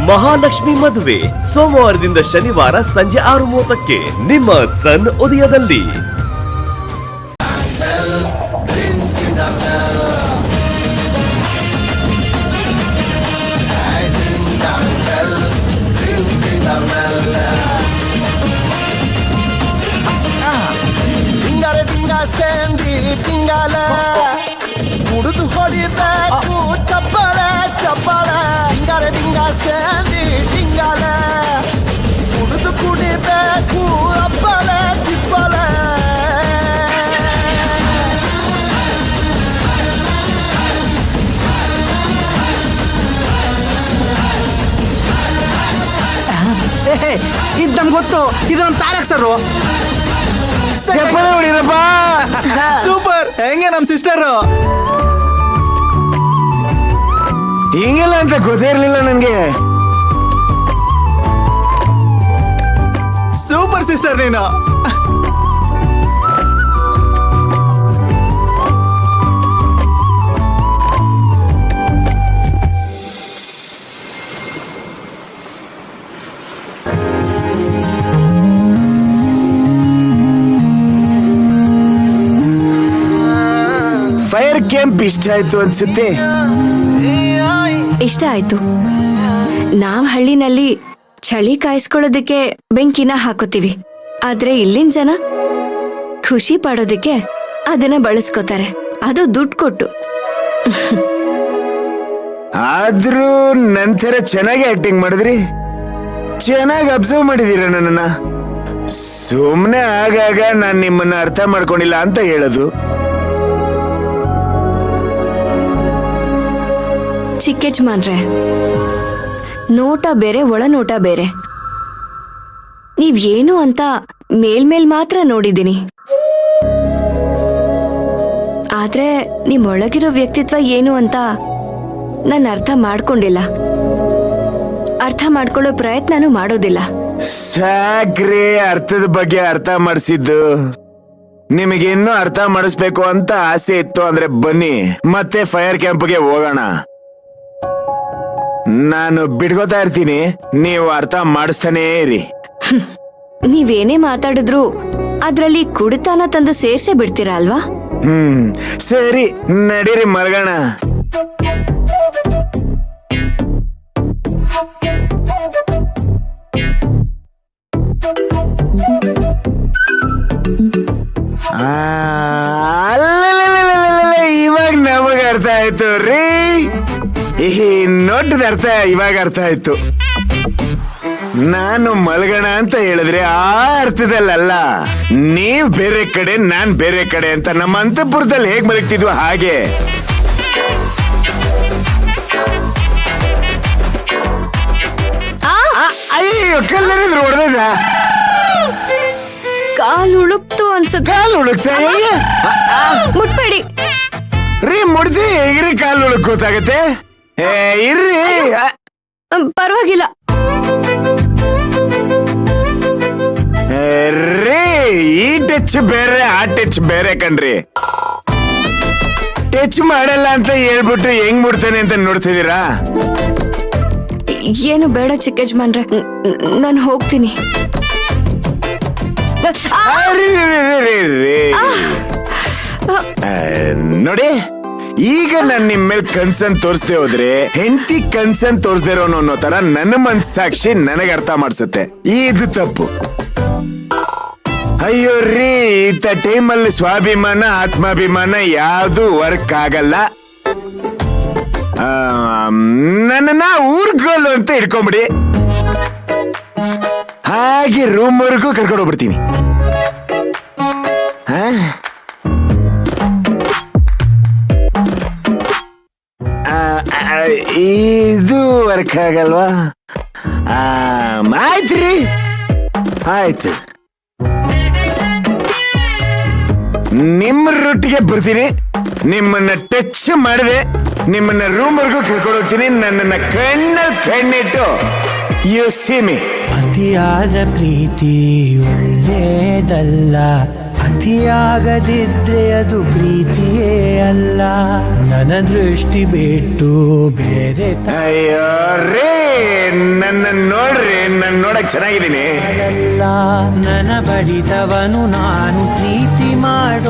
ಮಹಾಲಕ್ಷ್ಮಿ ಮದುವೆ ಸೋಮವಾರದಿಂದ ಶನಿವಾರ ಸಂಜೆ 6:30ಕ್ಕೆ ನಿಮ್ಮ ಸನ್ ಉದಯದಲ್ಲಿ. ಸೇಂದಿ ಟಿಂಗಾಲ ಕುಡಿದು ಹೊಡಿಬೇಕು ಚಪ್ಪಾಳೆ ಚಪ್ಪಾಳೆ ಟಿಂಗಾರ ಟಿಂಗ ಸೇಂದಿ ಟಿಂಗಾಲ ಕುಡಿದು ಕುಡಿಬೇಕು ಅಪ್ಪಾಳೆ ತಿಪ್ಪಾಳೆ. ಇದು ನಮ್ಗೆ ಗೊತ್ತು, ಇದು ನಮ್ಮ ತಾರಕ್ ಸರ್. ಸೂಪರ್. ಹೆಂಗೆ ನಮ್ ಸಿಸ್ಟರ್ ಹಿಂಗೆಲ್ಲ ಅಂತ ಗೊತ್ತೇ ಇರ್ಲಿಲ್ಲ ನನ್ಗೆ. ಸೂಪರ್ ಸಿಸ್ಟರ್ ನೀನು. ಫೈರ್ ಕ್ಯಾಂಪ್ ಇಷ್ಟ ಆಯ್ತು ಅನ್ಸುತ್ತೆ. ಇಷ್ಟ ಆಯ್ತು. ನಾವ್ ಹಳ್ಳಿನಲ್ಲಿ ಚಳಿ ಕಾಯಿಸ್ಕೊಳ್ಳೋದಕ್ಕೆ ಬೆಂಕಿನ ಹಾಕೋತೀವಿ, ಆದ್ರೆ ಇಲ್ಲಿನ ಜನ ಖುಷಿ ಪಡೋದಕ್ಕೆ ಅದನ್ನ ಬಳಸ್ಕೋತಾರೆ, ಅದು ದುಡ್ಡು ಕೊಟ್ಟು. ಆದ್ರೂ ನಂತರ ಚೆನ್ನಾಗಿ ಆಕ್ಟಿಂಗ್ ಮಾಡಿದ್ರಿ, ಚೆನ್ನಾಗಿ ಅಬ್ಸರ್ವ್ ಮಾಡಿದೀರ ನನ್ನನ್ನ. ಸುಮ್ನೆ ಆಗಾಗ ನಾನ್ ನಿಮ್ಮನ್ನ ಅರ್ಥ ಮಾಡ್ಕೊಂಡಿಲ್ಲ ಅಂತ ಹೇಳೋದು. ಚಿಕ್ಕೇಜ್ಮಾನ್ರೆ, ನೋಟ ಬೇರೆ ಒಳ ನೋಟ ಬೇರೆ. ನೀವ್ ಏನು ಅಂತ ಮೇಲ್ಮೇಲ್ ಮಾತ್ರ ನೋಡಿದೀನಿ, ಆದ್ರೆ ನಿಮ್ ಒಳಗಿರೋ ವ್ಯಕ್ತಿತ್ವ ಏನು ಅಂತ ನಾನು ಅರ್ಥ ಮಾಡ್ಕೊಂಡಿಲ್ಲ, ಅರ್ಥ ಮಾಡ್ಕೊಳ್ಳೋ ಪ್ರಯತ್ನನೂ ಮಾಡೋದಿಲ್ಲ. ಸಾಕ್ರೆ ಅರ್ಥದ ಬಗ್ಗೆ ಅರ್ಥ ಮಾಡಿಸಿದ್ದು. ನಿಮಗಿನ್ನೂ ಅರ್ಥ ಮಾಡಿಸ್ಬೇಕು ಅಂತ ಆಸೆ ಇತ್ತು ಅಂದ್ರೆ ಬನ್ನಿ, ಮತ್ತೆ ಫೈರ್ ಕ್ಯಾಂಪ್ಗೆ ಹೋಗೋಣ. ನಾನು ಬಿಡ್ಕೋತಾ ಇರ್ತೀನಿ, ನೀವು ಅರ್ಥ ಮಾಡಿಸ್ತಾನೇ ಇರಿ. ನೀವೇನೇ ಮಾತಾಡಿದ್ರು ಅದ್ರಲ್ಲಿ ಕುಡಿತಾನ ತಂದು ಸೇರ್ಸೇ ಬಿಡ್ತೀರಾ ಅಲ್ವಾ? ಸರಿ ನಡೀರಿ ಮಲ್ಗೋಣ. ಇವಾಗ ನಮಗ ಅರ್ಥ ಆಯ್ತು ರೀ. ಈ ನೋಟದ ಅರ್ಥ ಇವಾಗ ಅರ್ಥ ಆಯ್ತು. ನಾನು ಮಲ್ಗಣ ಅಂತ ಹೇಳಿದ್ರೆ ಆ ಅರ್ಥದಲ್ಲ, ನೀವ್ ಬೇರೆ ಕಡೆ ನಾನ್ ಬೇರೆ ಕಡೆ ಅಂತ ನಮ್ಮ ಅಂತಃಪುರದಲ್ಲಿ ಹೇಗ್ ಮಲಗ್ತಿದ್ವು ಹಾಗೆ. ಅಯ್ಯೋ ಕಲ್ಲರಿದ್ರು ಹೊಡೆದ ಕಾಲು ಉಳುಕ್ತು ಅನ್ಸುತ್ತೆ. ಕಾಲು ಉಳುಕ್ತಾ ಮುಟ್ಬೇಡಿ ರೀ, ಮುಡ್ದಿ ಹೇಗ್ರಿ ಕಾಲು ಉಳುಕ್ ಗೊತ್ತಾಗತ್ತೆ. ಇರ್ರಿ, ಪರವಾಗಿಲ್ಲ ರೇ. ಈ ಟಚ್ ಬೇರೆ ಆ ಟಚ್ ಬೇರೆ ಕಣ್ರಿ. ಟಚ್ ಮಾಡಲ್ಲ ಅಂತ ಹೇಳ್ಬಿಟ್ಟು ಹೆಂಗ್ ಮುಡ್ತಾನೆ ಅಂತ ನೋಡ್ತಿದ್ದೀರಾ? ಏನು ಬೇಡ ಚಿಕ್ಕಜ್ಮಾನ್ರೆ, ನಾನು ಹೋಗ್ತೀನಿ. ನೋಡಿ, ಈಗ ನಾನ್ ನಿಮ್ ಮೇಲೆ ಕನ್ಸನ್ ತೋರಿಸ್ದೆ ಹೋದ್ರೆ ಹೆಂಡತಿ ಕನ್ಸನ್ ತೋರಿಸ್ದೇ ಇರೋನು ಅನ್ನೋ ತರ ನನ್ನ ಮನ್ಸಾಕ್ಷಿ ನನಗೆ ಅರ್ಥ ಮಾಡ್ಸುತ್ತೆ. ಇದು ತಪ್ಪು. ಅಯ್ಯೋ ರೀ, ಇಂಥ ಟೈಮಲ್ಲಿ ಸ್ವಾಭಿಮಾನ ಆತ್ಮಾಭಿಮಾನ ಯಾವ್ದು ವರ್ಕ್ ಆಗಲ್ಲ. ನನ್ನ ಊರ್ಗೋಲು ಅಂತ ಇಟ್ಕೊಂಬಿಡಿ, ಹಾಗೆ ರೂಮ್ವರೆಗೂ ಕರ್ಕೊಂಡು ಹೋಗ್ಬಿಡ್ತೀನಿ. ಇದು ವರ್ಕ್ ಆಗಲ್ವಾ? ಆಯ್ತ್ರಿ, ಆಯ್ತು. ನಿಮ್ಮ ರೂಟಿಗೆ ಬರ್ತೀನಿ. ನಿಮ್ಮನ್ನ ಟಚ್ ಮಾಡಿದೆ, ನಿಮ್ಮನ್ನ ರೂಮ್ವರೆಗೂ ಕರ್ಕೊಂಡು ಹೋಗ್ತೀನಿ. ನನ್ನನ್ನ ಕಣ್ಣಲ್ಲಿ ಕಣ್ಣಿಟ್ಟು ಯು ಸಿ ಮಿ. ಅತಿಯಾದ ಪ್ರೀತಿ ಒಳ್ಳೆಯದಲ್ಲ, ಅತಿಯಾಗದಿದ್ರೆ ಅದು ಪ್ರೀತಿಯೇ ಅಲ್ಲ ನನ್ನ ದೃಷ್ಟಿ ಬಿಟ್ಟು ಬೇರೆ ಅಯ್ಯೋ ರೇ ನನ್ನ ನೋಡ್ರಿ ನಾನು ನೋಡಕ್ ಚೆನ್ನಾಗಿದ್ದೀನಿ ತರಲ್ಲ ನನ್ನ ಬಡಿದವನು ನಾನು ಪ್ರೀತಿ ಮಾಡ